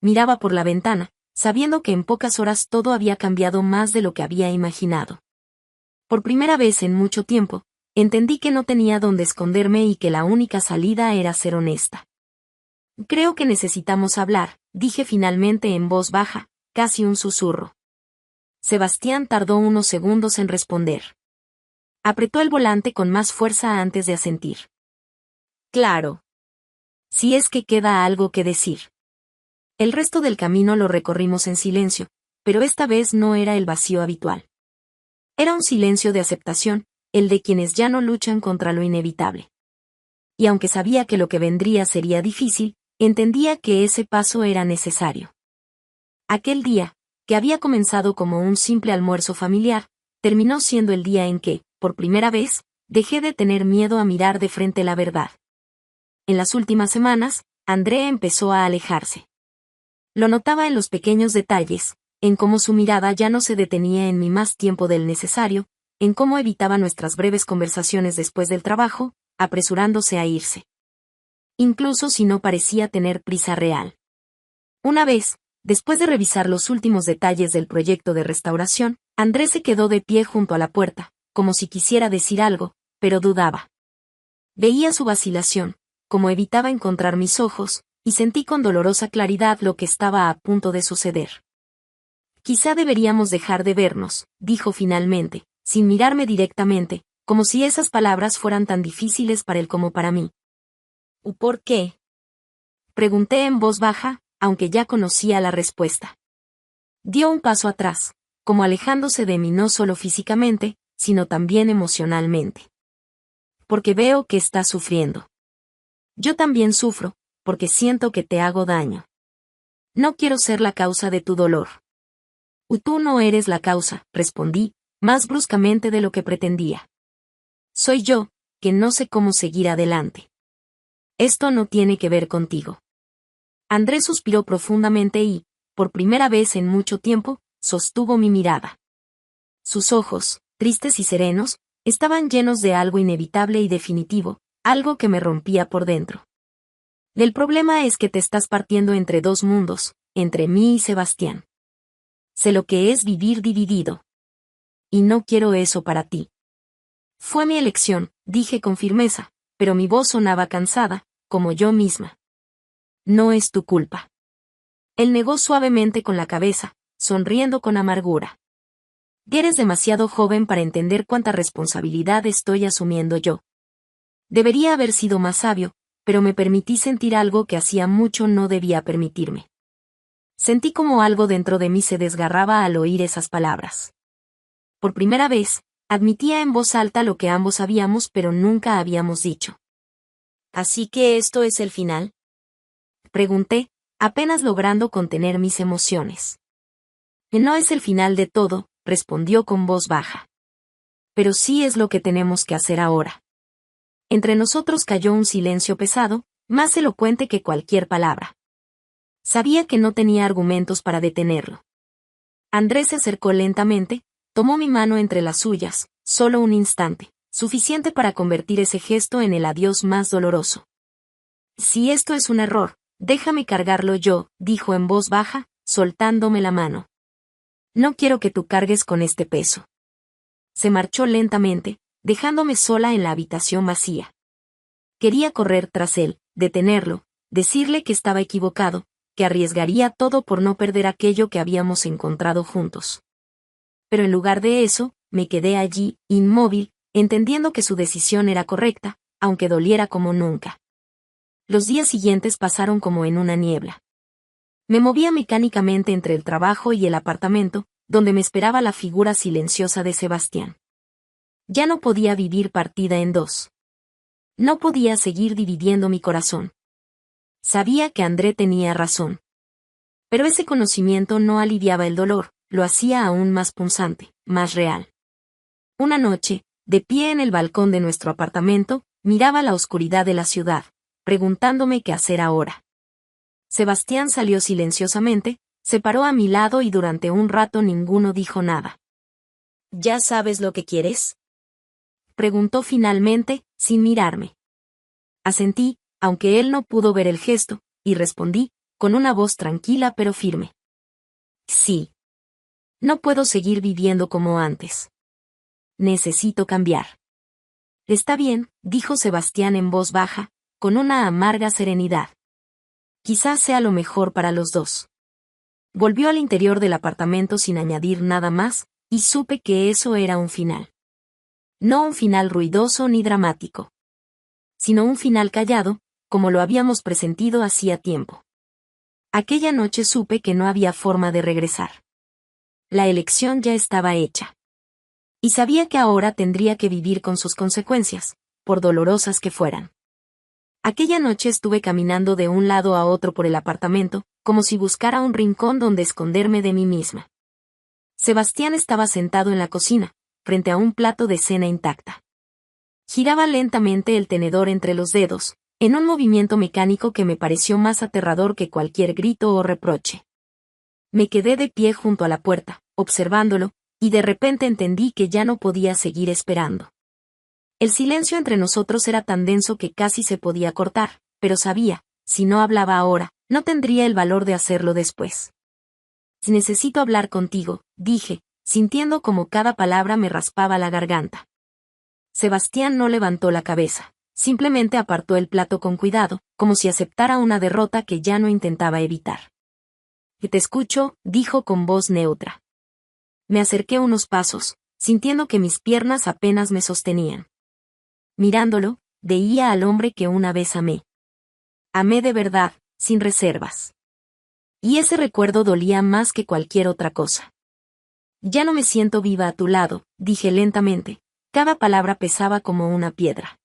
miraba por la ventana, sabiendo que en pocas horas todo había cambiado más de lo que había imaginado. Por primera vez en mucho tiempo, entendí que no tenía dónde esconderme y que la única salida era ser honesta. Creo que necesitamos hablar, dije finalmente en voz baja, casi un susurro. Sebastián tardó unos segundos en responder. Apretó el volante con más fuerza antes de asentir. Claro. Si es que queda algo que decir. El resto del camino lo recorrimos en silencio, pero esta vez no era el vacío habitual. Era un silencio de aceptación, el de quienes ya no luchan contra lo inevitable. Y aunque sabía que lo que vendría sería difícil, entendía que ese paso era necesario. Aquel día, que había comenzado como un simple almuerzo familiar, terminó siendo el día en que, por primera vez, dejé de tener miedo a mirar de frente la verdad. En las últimas semanas, André empezó a alejarse. Lo notaba en los pequeños detalles, en cómo su mirada ya no se detenía en mí más tiempo del necesario, en cómo evitaba nuestras breves conversaciones después del trabajo, apresurándose a irse. Incluso si no parecía tener prisa real. Una vez, después de revisar los últimos detalles del proyecto de restauración, André se quedó de pie junto a la puerta, como si quisiera decir algo, pero dudaba. Veía su vacilación, como evitaba encontrar mis ojos, y sentí con dolorosa claridad lo que estaba a punto de suceder. Quizá deberíamos dejar de vernos, dijo finalmente, sin mirarme directamente, como si esas palabras fueran tan difíciles para él como para mí. ¿Por qué? Pregunté en voz baja, aunque ya conocía la respuesta. Dio un paso atrás, como alejándose de mí no solo físicamente, sino también emocionalmente. Porque veo que estás sufriendo. Yo también sufro, porque siento que te hago daño. No quiero ser la causa de tu dolor. Tú no eres la causa, respondí, más bruscamente de lo que pretendía. Soy yo, que no sé cómo seguir adelante. Esto no tiene que ver contigo. Andrés suspiró profundamente y, por primera vez en mucho tiempo, sostuvo mi mirada. Sus ojos, tristes y serenos, estaban llenos de algo inevitable y definitivo, algo que me rompía por dentro. El problema es que te estás partiendo entre dos mundos, entre mí y Sebastián. Sé lo que es vivir dividido. Y no quiero eso para ti. Fue mi elección, dije con firmeza, pero mi voz sonaba cansada, como yo misma. No es tu culpa. Él negó suavemente con la cabeza, sonriendo con amargura. Eres demasiado joven para entender cuánta responsabilidad estoy asumiendo yo. Debería haber sido más sabio, pero me permití sentir algo que hacía mucho no debía permitirme. Sentí como algo dentro de mí se desgarraba al oír esas palabras. Por primera vez, admitía en voz alta lo que ambos sabíamos pero nunca habíamos dicho. ¿Así que esto es el final? Pregunté, apenas logrando contener mis emociones. No es el final de todo, respondió con voz baja. Pero sí es lo que tenemos que hacer ahora. Entre nosotros cayó un silencio pesado, más elocuente que cualquier palabra. Sabía que no tenía argumentos para detenerlo. Andrés se acercó lentamente, tomó mi mano entre las suyas, solo un instante, suficiente para convertir ese gesto en el adiós más doloroso. Si esto es un error, déjame cargarlo yo, dijo en voz baja, soltándome la mano. No quiero que tú cargues con este peso. Se marchó lentamente, dejándome sola en la habitación vacía. Quería correr tras él, detenerlo, decirle que estaba equivocado, que arriesgaría todo por no perder aquello que habíamos encontrado juntos. Pero en lugar de eso, me quedé allí, inmóvil, entendiendo que su decisión era correcta, aunque doliera como nunca. Los días siguientes pasaron como en una niebla. Me movía mecánicamente entre el trabajo y el apartamento, donde me esperaba la figura silenciosa de Sebastián. Ya no podía vivir partida en dos. No podía seguir dividiendo mi corazón. Sabía que André tenía razón. Pero ese conocimiento no aliviaba el dolor, lo hacía aún más punzante, más real. Una noche, de pie en el balcón de nuestro apartamento, miraba la oscuridad de la ciudad, preguntándome qué hacer ahora. Sebastián salió silenciosamente, se paró a mi lado y durante un rato ninguno dijo nada. ¿Ya sabes lo que quieres? Preguntó finalmente, sin mirarme. Asentí, aunque él no pudo ver el gesto, y respondí, con una voz tranquila pero firme. Sí. No puedo seguir viviendo como antes. Necesito cambiar. Está bien, dijo Sebastián en voz baja, con una amarga serenidad. Quizás sea lo mejor para los dos. Volvió al interior del apartamento sin añadir nada más, y supe que eso era un final. No un final ruidoso ni dramático, sino un final callado, como lo habíamos presentido hacía tiempo. Aquella noche supe que no había forma de regresar. La elección ya estaba hecha. Y sabía que ahora tendría que vivir con sus consecuencias, por dolorosas que fueran. Aquella noche estuve caminando de un lado a otro por el apartamento, como si buscara un rincón donde esconderme de mí misma. Sebastián estaba sentado en la cocina, frente a un plato de cena intacta. Giraba lentamente el tenedor entre los dedos, en un movimiento mecánico que me pareció más aterrador que cualquier grito o reproche. Me quedé de pie junto a la puerta, observándolo, y de repente entendí que ya no podía seguir esperando. El silencio entre nosotros era tan denso que casi se podía cortar, pero sabía, si no hablaba ahora, no tendría el valor de hacerlo después. Necesito hablar contigo, dije, sintiendo como cada palabra me raspaba la garganta. Sebastián no levantó la cabeza, simplemente apartó el plato con cuidado, como si aceptara una derrota que ya no intentaba evitar. Te escucho, dijo con voz neutra. Me acerqué unos pasos, sintiendo que mis piernas apenas me sostenían. Mirándolo, veía al hombre que una vez amé. Amé de verdad, sin reservas. Y ese recuerdo dolía más que cualquier otra cosa. Ya no me siento viva a tu lado, dije lentamente, cada palabra pesaba como una piedra.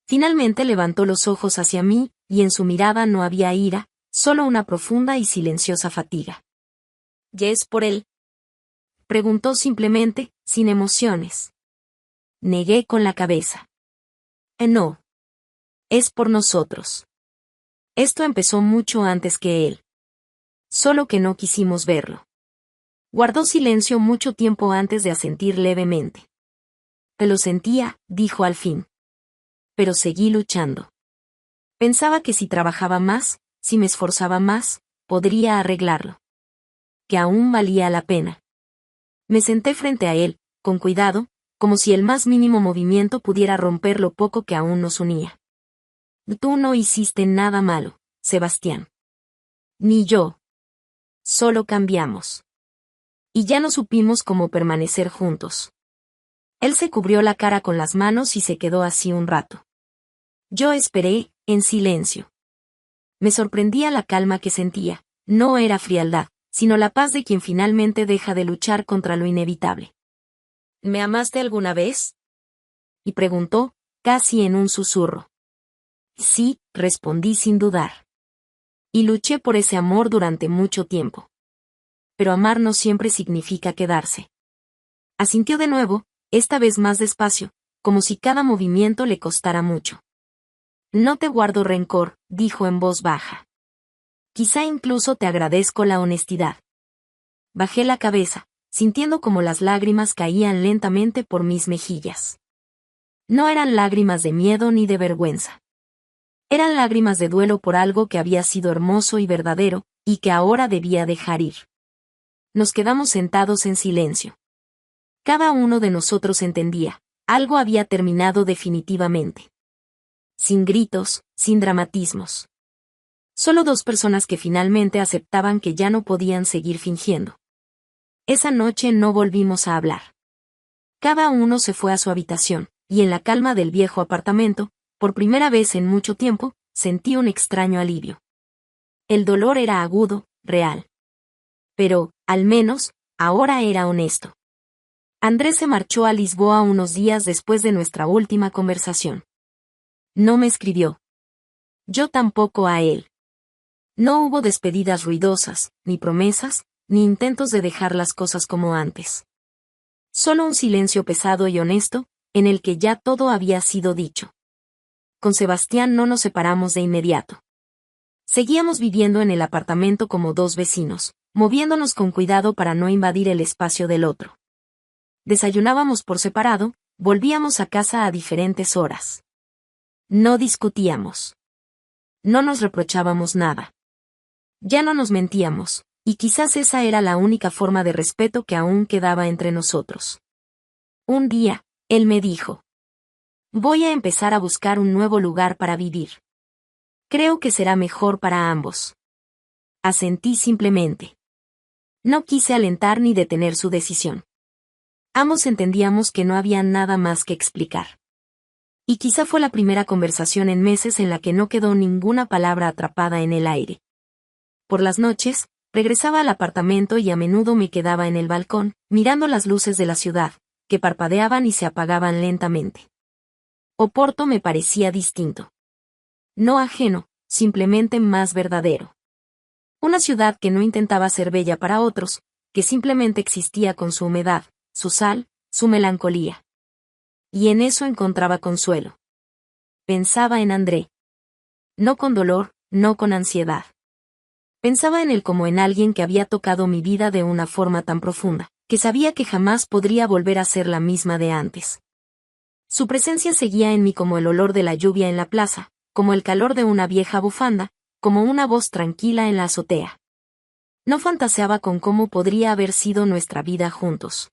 Finalmente levantó los ojos hacia mí, y en su mirada no había ira, solo una profunda y silenciosa fatiga. ¿Ya es por él? Preguntó simplemente, sin emociones. Negué con la cabeza. No. Es por nosotros. Esto empezó mucho antes que él. Solo que no quisimos verlo. Guardó silencio mucho tiempo antes de asentir levemente. Te lo sentía, dijo al fin. Pero seguí luchando. Pensaba que si trabajaba más, si me esforzaba más, podría arreglarlo. Que aún valía la pena. Me senté frente a él, con cuidado, como si el más mínimo movimiento pudiera romper lo poco que aún nos unía. Tú no hiciste nada malo, Sebastián. Ni yo. Solo cambiamos. Y ya no supimos cómo permanecer juntos. Él se cubrió la cara con las manos y se quedó así un rato. Yo esperé, en silencio. Me sorprendía la calma que sentía, no era frialdad, sino la paz de quien finalmente deja de luchar contra lo inevitable. ¿Me amaste alguna vez? Y preguntó, casi en un susurro. Sí, respondí sin dudar. Y luché por ese amor durante mucho tiempo. Pero amar no siempre significa quedarse. Asintió de nuevo, esta vez más despacio, como si cada movimiento le costara mucho. No te guardo rencor, dijo en voz baja. Quizá incluso te agradezco la honestidad. Bajé la cabeza, sintiendo como las lágrimas caían lentamente por mis mejillas. No eran lágrimas de miedo ni de vergüenza. Eran lágrimas de duelo por algo que había sido hermoso y verdadero, y que ahora debía dejar ir. Nos quedamos sentados en silencio. Cada uno de nosotros entendía, algo había terminado definitivamente. Sin gritos, sin dramatismos. Solo dos personas que finalmente aceptaban que ya no podían seguir fingiendo. Esa noche no volvimos a hablar. Cada uno se fue a su habitación, y en la calma del viejo apartamento, por primera vez en mucho tiempo, sentí un extraño alivio. El dolor era agudo, real. Pero, al menos, ahora era honesto. Andrés se marchó a Lisboa unos días después de nuestra última conversación. No me escribió. Yo tampoco a él. No hubo despedidas ruidosas, ni promesas, ni intentos de dejar las cosas como antes. Solo un silencio pesado y honesto, en el que ya todo había sido dicho. Con Sebastián no nos separamos de inmediato. Seguíamos viviendo en el apartamento como dos vecinos, moviéndonos con cuidado para no invadir el espacio del otro. Desayunábamos por separado, volvíamos a casa a diferentes horas. No discutíamos. No nos reprochábamos nada. Ya no nos mentíamos, y quizás esa era la única forma de respeto que aún quedaba entre nosotros. Un día, él me dijo: voy a empezar a buscar un nuevo lugar para vivir. Creo que será mejor para ambos. Asentí simplemente. No quise alentar ni detener su decisión. Ambos entendíamos que no había nada más que explicar. Y quizá fue la primera conversación en meses en la que no quedó ninguna palabra atrapada en el aire. Por las noches, regresaba al apartamento y a menudo me quedaba en el balcón, mirando las luces de la ciudad, que parpadeaban y se apagaban lentamente. Oporto me parecía distinto. No ajeno, simplemente más verdadero. Una ciudad que no intentaba ser bella para otros, que simplemente existía con su humedad, su sal, su melancolía. Y en eso encontraba consuelo. Pensaba en André. No con dolor, no con ansiedad. Pensaba en él como en alguien que había tocado mi vida de una forma tan profunda, que sabía que jamás podría volver a ser la misma de antes. Su presencia seguía en mí como el olor de la lluvia en la plaza, como el calor de una vieja bufanda, como una voz tranquila en la azotea. No fantaseaba con cómo podría haber sido nuestra vida juntos.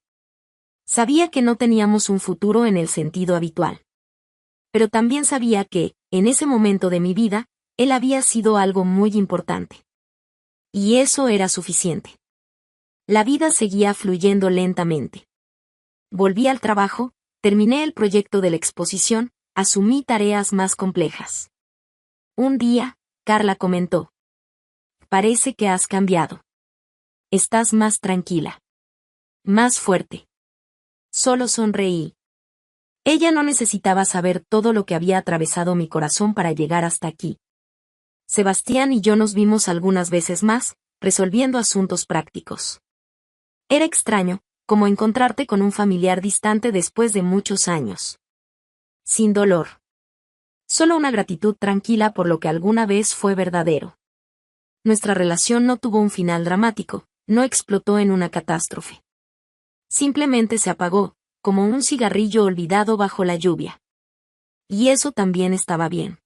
Sabía que no teníamos un futuro en el sentido habitual. Pero también sabía que, en ese momento de mi vida, él había sido algo muy importante. Y eso era suficiente. La vida seguía fluyendo lentamente. Volví al trabajo, terminé el proyecto de la exposición, asumí tareas más complejas. Un día, Carla comentó: parece que has cambiado. Estás más tranquila. Más fuerte. Solo sonreí. Ella no necesitaba saber todo lo que había atravesado mi corazón para llegar hasta aquí. Sebastián y yo nos vimos algunas veces más, resolviendo asuntos prácticos. Era extraño, como encontrarte con un familiar distante después de muchos años. Sin dolor. Solo una gratitud tranquila por lo que alguna vez fue verdadero. Nuestra relación no tuvo un final dramático, no explotó en una catástrofe. Simplemente se apagó, como un cigarrillo olvidado bajo la lluvia. Y eso también estaba bien.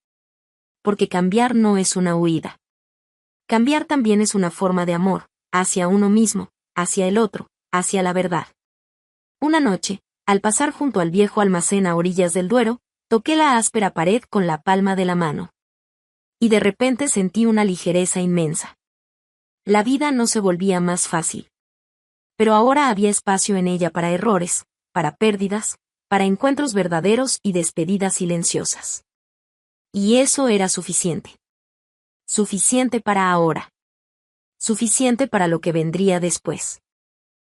Porque cambiar no es una huida. Cambiar también es una forma de amor, hacia uno mismo, hacia el otro, hacia la verdad. Una noche, al pasar junto al viejo almacén a orillas del Duero, toqué la áspera pared con la palma de la mano. Y de repente sentí una ligereza inmensa. La vida no se volvía más fácil. Pero ahora había espacio en ella para errores, para pérdidas, para encuentros verdaderos y despedidas silenciosas. Y eso era suficiente. Suficiente para ahora. Suficiente para lo que vendría después.